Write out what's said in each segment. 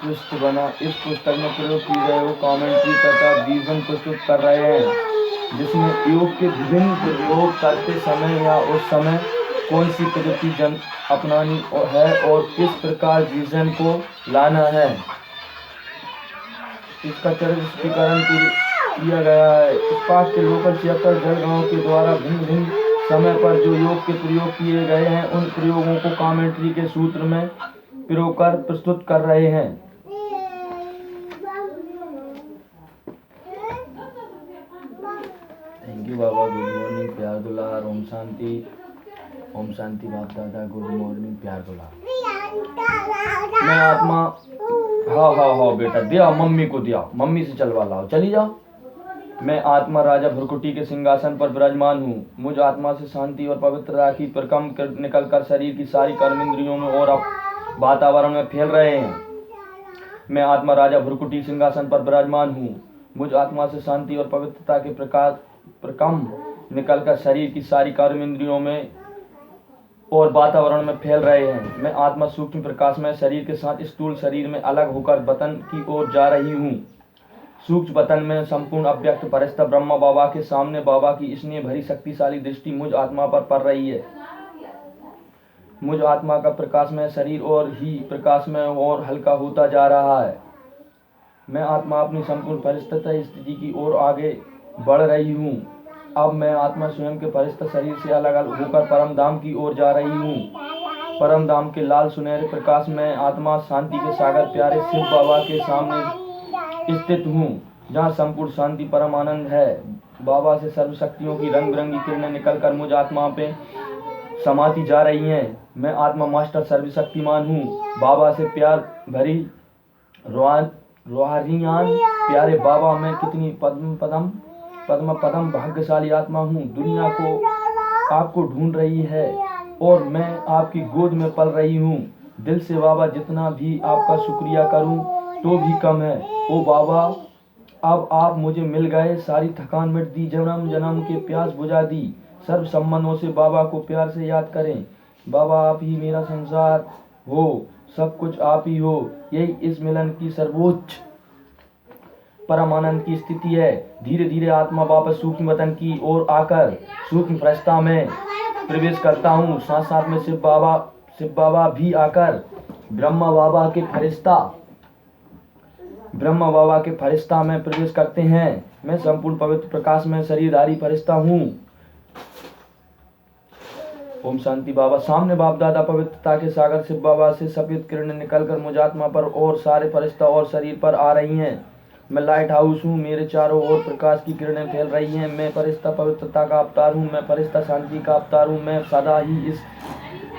पृष्ठ बना। इस पुस्तक में प्रयोग की गए वो कमेंट्री तथा विजन प्रस्तुत कर रहे हैं, जिसमें योग के विभिन्न प्रयोग करते समय या उस समय कौन सी पद्धति अपनानी है और किस प्रकार विजन को लाना है, इसका चरित्रीकरण किया गया है। इस पाठ के लोकल चैप्टर जलगांव के द्वारा भिन्न भिन्न समय पर जो योग के प्रयोग किए गए हैं, उन प्रयोगों को कमेंट्री के सूत्र में प्रयोग कर प्रस्तुत कर रहे हैं। थैंक यू बाबा। गुड मॉर्निंग प्यार दुलार। ओम शांति। ओम शांति बाप दादा। गुड मॉर्निंग प्यार दुलार। मैं आत्मा। हाँ बेटा दिया, मम्मी को दिया, मम्मी से चलवा लाओ, चली जाओ। मैं आत्मा राजा भ्रुकुटी के सिंहासन पर विराजमान हूँ। मुझ आत्मा से शांति और पवित्रता की प्रकंप निकलकर शरीर की सारी कर्मेंद्रियों में और वातावरण में फैल रहे हैं। मैं आत्मा राजा भ्रुकुटी सिंहासन पर विराजमान हूँ। मुझ आत्मा से शांति और पवित्रता के प्रकंप निकलकर शरीर की सारी कर्मेंद्रियों में और वातावरण में फैल रहे हैं। मैं आत्मा सूक्ष्म प्रकाश में शरीर के साथ स्थूल शरीर में अलग होकर वतन की ओर जा रही हूँ। सूक्ष्म वतन में संपूर्ण अव्यक्त फरिश्ता ब्रह्मा बाबा के सामने बाबा की स्नेह भरी शक्तिशाली दृष्टि मुझ आत्मा पर पड़ रही है। मुझ आत्मा का प्रकाश में शरीर और ही प्रकाश में और हल्का होता जा रहा है। मैं आत्मा अपनी संपूर्ण फरिश्ता स्थिति की ओर आगे बढ़ रही हूँ। अब मैं आत्मा स्वयं के फरिश्ता शरीर से अलग अलग होकर परम धाम की ओर जा रही हूँ। परम धाम के लाल सुनहरे प्रकाश में आत्मा शांति के सागर प्यारे शिव बाबा के सामने स्थित हूँ, जहाँ संपूर्ण शांति परम आनंद है। बाबा से सर्वशक्तियों की रंग बिरंगी किरणें निकलकर मुझ आत्मा पे समाती जा रही हैं। मैं आत्मा मास्टर सर्वशक्तिमान हूँ। बाबा से प्यार भरी रोहानियान प्यारे बाबा, मैं कितनी पद्म पदम भाग्यशाली आत्मा हूँ। दुनिया को आपको ढूंढ रही है और मैं आपकी गोद में पल रही हूँ। दिल से बाबा जितना भी आपका शुक्रिया करूँ तो भी कम है। ओ बाबा, अब आप मुझे मिल गए। सारी थकान मिट दी, जन्म जन्म के प्यास बुझा दी। सर्व संबंधों से बाबा को प्यार से याद करें। बाबा आप ही मेरा संसार हो, सब कुछ आप ही हो। यही इस मिलन की सर्वोच्च परम आनंद की स्थिति है। धीरे धीरे आत्मा वापस सूक्ष्म वतन की ओर आकर सूक्ष्म फरिश्ता में प्रवेश करता हूँ। साथ साथ में शिव बाबा भी आकर ब्रह्मा बाबा के फरिश्ता में प्रवेश करते हैं। मैं संपूर्ण पवित्र प्रकाश में शरीरधारी फरिश्ता हूँ। ओम शांति बाबा। सामने बाप दादा पवित्रता के सागर शिव बाबा से सफेद किरणें निकलकर मुझ आत्मा पर और सारे फरिश्ता और शरीर पर आ रही हैं। मैं लाइट हाउस हूँ, मेरे चारों ओर प्रकाश की किरणें फैल रही हैं। मैं फरिश्ता पवित्रता का अवतार हूँ, मैं फरिश्ता शांति का अवतार हूँ। मैं सदा ही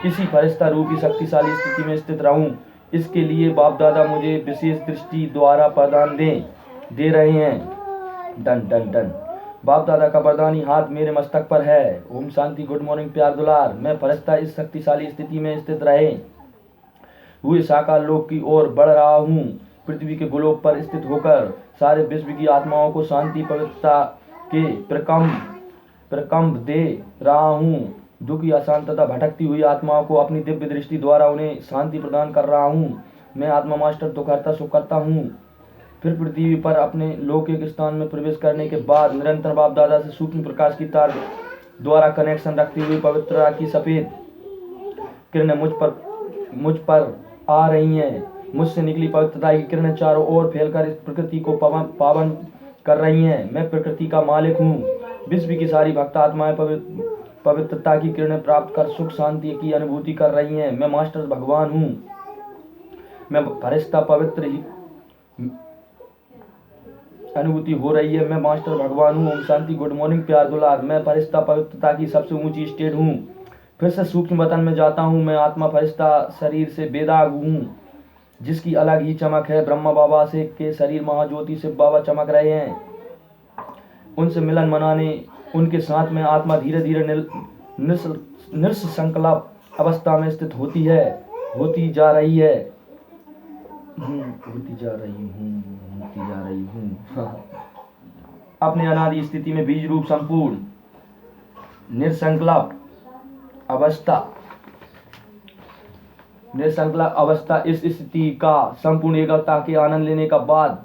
इसी फरिश्ता रूपी शक्तिशाली स्थिति में स्थित रहूं। इसके लिए बाप दादा मुझे विशेष दृष्टि द्वारा प्रदान दे रहे हैं। Done done done. बाप दादा का वरदानी हाथ मेरे मस्तक पर है। ओम शांति। गुड मॉर्निंग प्यार दुलार। मैं फरिश्ता इस शक्तिशाली स्थिति में स्थित रहे हुए साकार लोक की ओर बढ़ रहा हूँ। पृथ्वी के गोलोक पर स्थित होकर सारे विश्व की आत्माओं को शांति पवित्रता के प्रकंप दे रहा हूँ। दुखी अशांत तथा भटकती हुई आत्माओं को अपनी दिव्य दृष्टि द्वारा उन्हें शांति प्रदान कर रहा हूँ। मैं आत्मा मास्टर दुखहर्ता सुख करता हूँ। फिर पृथ्वी पर अपने लौकिक स्थान में प्रवेश करने के बाद निरंतर बाप दादा से सूक्ष्म प्रकाश की तार द्वारा कनेक्शन रखती हुई पवित्रता की सफेद किरणें मुझ पर आ रही हैं। मुझसे निकली पवित्रता की किरणें चारों ओर फैलकर इस प्रकृति को पावन कर रही हैं। मैं प्रकृति का मालिक हूँ। विश्व की सारी भक्त आत्माएं पवित्रता की किरणें प्राप्त कर सुख शांति की अनुभूति कर रही हैं। मैं मास्टर भगवान हूँ। मैं फरिश्ता पवित्र ही अनुभूति हो रही है। मैं मास्टर भगवान हूँ। ओम शांति। गुड मॉर्निंग प्यार दुलार। मैं फरिश्ता पवित्रता की सबसे ऊंची स्टेट हूँ। फिर से सूक्ष्म वतन में जाता हूँ। मैं आत्मा फरिश्ता शरीर से बेदाग हूँ, जिसकी अलग ही चमक है। ब्रह्मा बाबा से के शरीर महाज्योति शिव बाबा चमक रहे हैं। उनसे मिलन मनाने उनके साथ में आत्मा धीरे धीरे निस्संकल्प अवस्था में स्थित होती जा रही हूँ। अपने अनादि स्थिति में बीज रूप संपूर्ण निस्संकल्प अवस्था निसंकल्प अवस्था, इस स्थिति का संपूर्ण एकता के आनंद लेने का बाद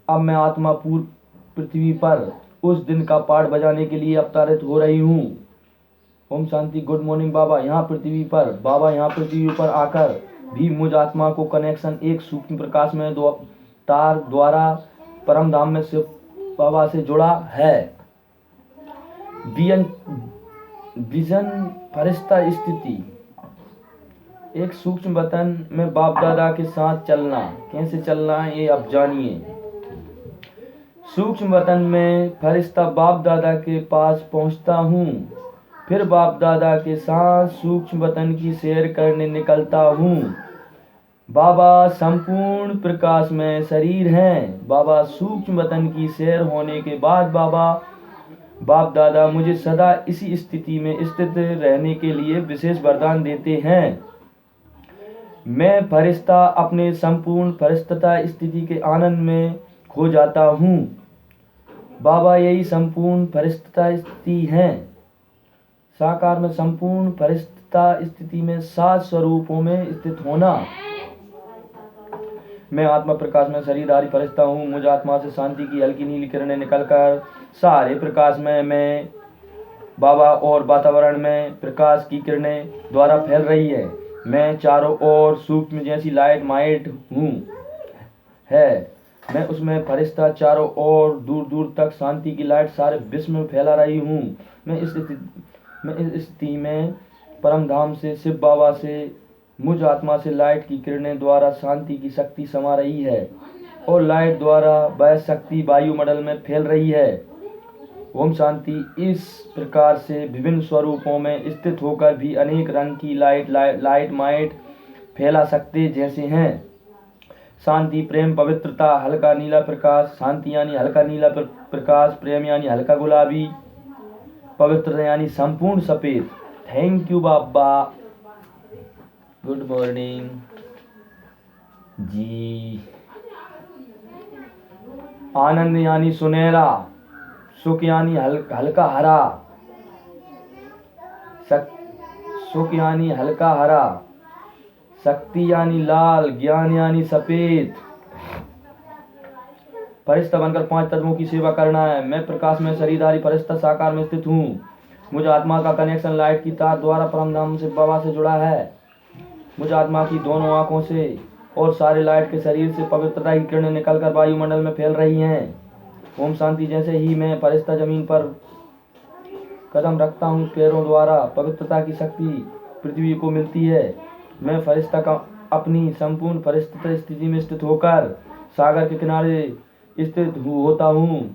अब मैं आत्मा पूर्व पृथ्वी पर उस दिन का पाठ बजाने के लिए अवतरित हो रही हूँ। ओम शांति। गुड मॉर्निंग बाबा। यहाँ पृथ्वी पर आकर भी मुझ आत्मा को कनेक्शन एक सूक्ष्म प्रकाश में तार द्वारा परम धाम में शिव बाबा से जुड़ा है। विजन फरिश्ता स्थिति। एक सूक्ष्म वतन में बाप दादा के साथ चलना, कैसे चलना है ये अब जानिए। सूक्ष्म वतन में फरिश्ता बाप दादा के पास पहुंचता हूँ, फिर बाप दादा के साथ सूक्ष्म वतन की सैर करने निकलता हूँ। बाबा संपूर्ण प्रकाश में शरीर हैं। बाबा सूक्ष्म वतन की सैर होने के बाद बाप दादा मुझे सदा इसी स्थिति में स्थित रहने के लिए विशेष वरदान देते हैं। मैं फरिश्ता अपने संपूर्ण फरिश्ता स्थिति के आनंद में खो जाता हूँ। बाबा यही संपूर्ण फरिश्ता स्थिति है। साकार में संपूर्ण फरिश्ता स्थिति में 7 स्वरूपों में स्थित होना। मैं आत्मा प्रकाश में शरीरधारी फरिश्ता हूँ। मुझ आत्मा से शांति की हल्की नीली किरणें निकलकर सारे प्रकाश में मैं बाबा और वातावरण में प्रकाश की किरणें द्वारा फैल रही है। मैं चारों ओर सूक्ष्म जैसी लाइट माइट हूँ है। मैं उसमें फरिश्ता चारों ओर दूर दूर तक शांति की लाइट सारे विश्व में फैला रही हूँ। मैं इस स्थिति में परम धाम से शिव बाबा से मुझ आत्मा से लाइट की किरणें द्वारा शांति की शक्ति समा रही है और लाइट द्वारा वह शक्ति वायुमंडल में फैल रही है। ओम शांति। इस प्रकार से विभिन्न स्वरूपों में स्थित होकर भी अनेक रंग की लाइट माइट फैला सकते जैसे हैं शांति, प्रेम, पवित्रता, हल्का नीला प्रकाश। शांति यानी हल्का नीला प्रकाश, प्रेम यानी हल्का गुलाबी, पवित्रता यानी संपूर्ण सफेद। थैंक यू बाबा। गुड मॉर्निंग जी। आनंद यानी सुनहरा, सुख यानी हल्का हरा, सुख यानी हल्का हरा, शक्ति यानी लाल, ज्ञान यानी सफेद। फरिश्ता बनकर 5 तत्वों की सेवा करना है। मैं प्रकाश में शरीरधारी फरिश्ता साकार में स्थित हूँ। मुझ आत्मा का कनेक्शन लाइट की तार द्वारा परमधाम से बाबा से जुड़ा है। मुझ आत्मा की दोनों आंखों से और सारे लाइट के शरीर से पवित्रता की किरणें निकलकर वायुमंडल में फैल रही हैं। ओम शांति। जैसे ही मैं फरिश्ता जमीन पर कदम रखता हूँ, पैरों द्वारा पवित्रता की शक्ति पृथ्वी को मिलती है। मैं फरिश्ता का अपनी संपूर्ण फरिश्ता स्थिति में स्थित होकर सागर के किनारे स्थित होता हूँ।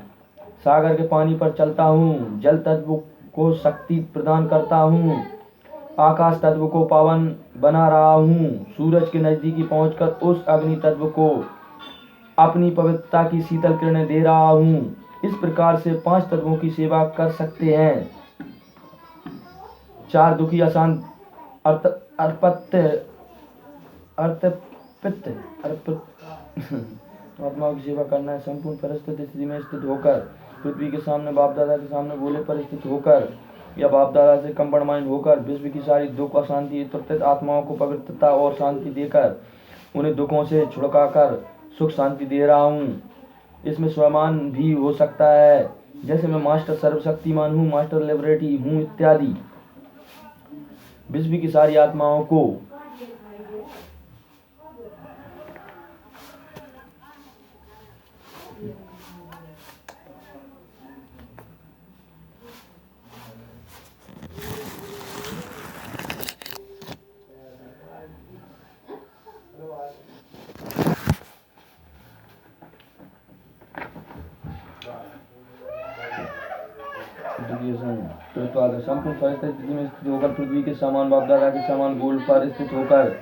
सागर के पानी पर चलता हूँ। जल तत्व को शक्ति प्रदान करता हूँ। आकाश तत्व को पावन बना रहा हूँ। सूरज के नजदीकी पहुंचकर उस अग्नि तत्व को अपनी पवित्रता की शीतल किरणें दे रहा हूँ। इस प्रकार से 5 तत्वों की सेवा कर सकते हैं। 4 दुखी अशांत आत्माओं की सेवा करना है। संपूर्ण परिस्थिति स्थिति में स्थित होकर पृथ्वी के सामने बाप दादा के सामने गोले पर स्थित होकर या बाप दादा से कंबाइंड होकर विश्व की सारी दुख अशांति त्रुटित आत्माओं को पवित्रता और शांति देकर उन्हें दुखों से छुड़काकर सुख शांति दे रहा हूँ। इसमें स्वमान भी हो सकता है, जैसे मैं मास्टर सर्वशक्तिमान हूँ, मास्टर लिबरेटी हूँ इत्यादि। विश्व की सारी आत्माओं को संपूर्ण परिस्थिति में स्थित होकर पृथ्वी के समान बाप दादा के समान गोल्ड पर स्थित होकर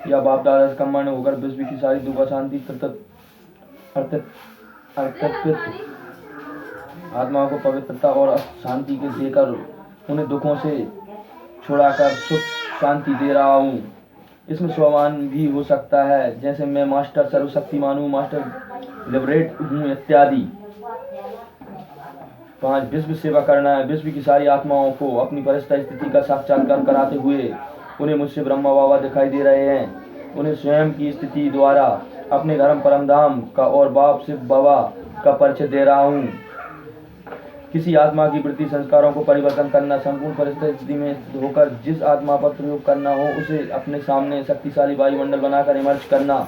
या बाप दादा से कंबाइंड होकर विश्व की सारी दुख शांति आत्माओं को पवित्रता और शांति के देकर उन्हें दुखों से छुड़ाकर सुख शांति दे रहा हूँ। इसमें स्वमान भी हो सकता है, जैसे मैं मास्टर सर्वशक्तिमान हूँ, मास्टर लिबरेट हूँ इत्यादि। 5 विश्व सेवा करना है। विश्व की सारी आत्माओं को अपनी परिस्थिति का साक्षात्कार कराते हुए उन्हें मुझसे ब्रह्मा बाबा दिखाई दे रहे हैं। उन्हें स्वयं की स्थिति द्वारा अपने धर्म परमधाम का और बाप शिव बाबा का परिचय दे रहा हूँ। किसी आत्मा की वृत्ति संस्कारों को परिवर्तन करना, संपूर्ण परिस्थिति में स्थित होकर जिस आत्मा पर प्रयोग करना हो उसे अपने सामने शक्तिशाली वायुमंडल बनाकर इमर्ज करना।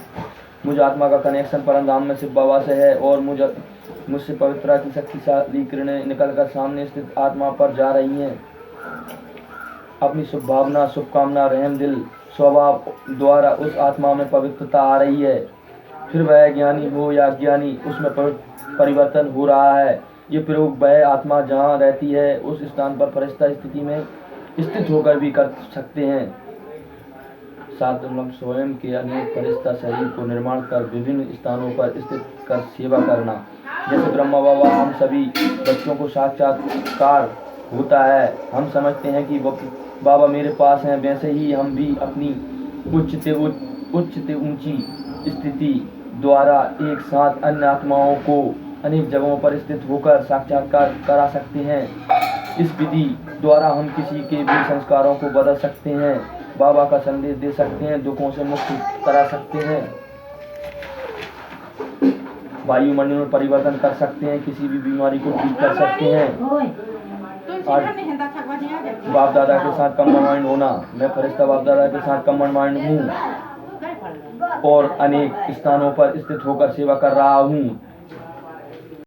मुझ आत्मा का कनेक्शन परमधाम में शिव बाबा से है और मुझसे पवित्रता की शक्तिशाली किरणें निकलकर सामने स्थित आत्मा पर जा रही हैं। अपनी शुभ भावना, शुभकामना, रहम दिल स्वभाव द्वारा उस आत्मा में पवित्रता आ रही है। फिर वह ज्ञानी हो या अज्ञानी, उसमें परिवर्तन हो रहा है। ये प्रयोग वह आत्मा जहाँ रहती है उस स्थान पर फरिश्ता स्थिति में स्थित होकर भी कर सकते हैं। साथ हम स्वयं के अनेक फरिश्ता शरीर को निर्माण कर विभिन्न स्थानों पर स्थित कर सेवा करना। जैसे ब्रह्मा बाबा हम सभी बच्चों को साक्षात्कार होता है, हम समझते हैं कि बाबा मेरे पास हैं, वैसे ही हम भी अपनी उच्च से ऊंची स्थिति द्वारा एक साथ अन्य आत्माओं को अनेक जगहों पर स्थित होकर साक्षात्कार करा सकते हैं। इस विधि द्वारा हम किसी के भी संस्कारों को बदल सकते हैं, बाबा का संदेश दे सकते हैं, दुखों से मुक्त करा सकते हैं, वायुमंडल में परिवर्तन कर सकते हैं, किसी भी बीमारी को ठीक कर सकते हैं। आज बाप दादा के साथ कंबाइंड होना, मैं फरिश्ता बाप दादा के साथ कंबाइंड हूँ और अनेक स्थानों पर स्थित होकर सेवा कर रहा हूँ।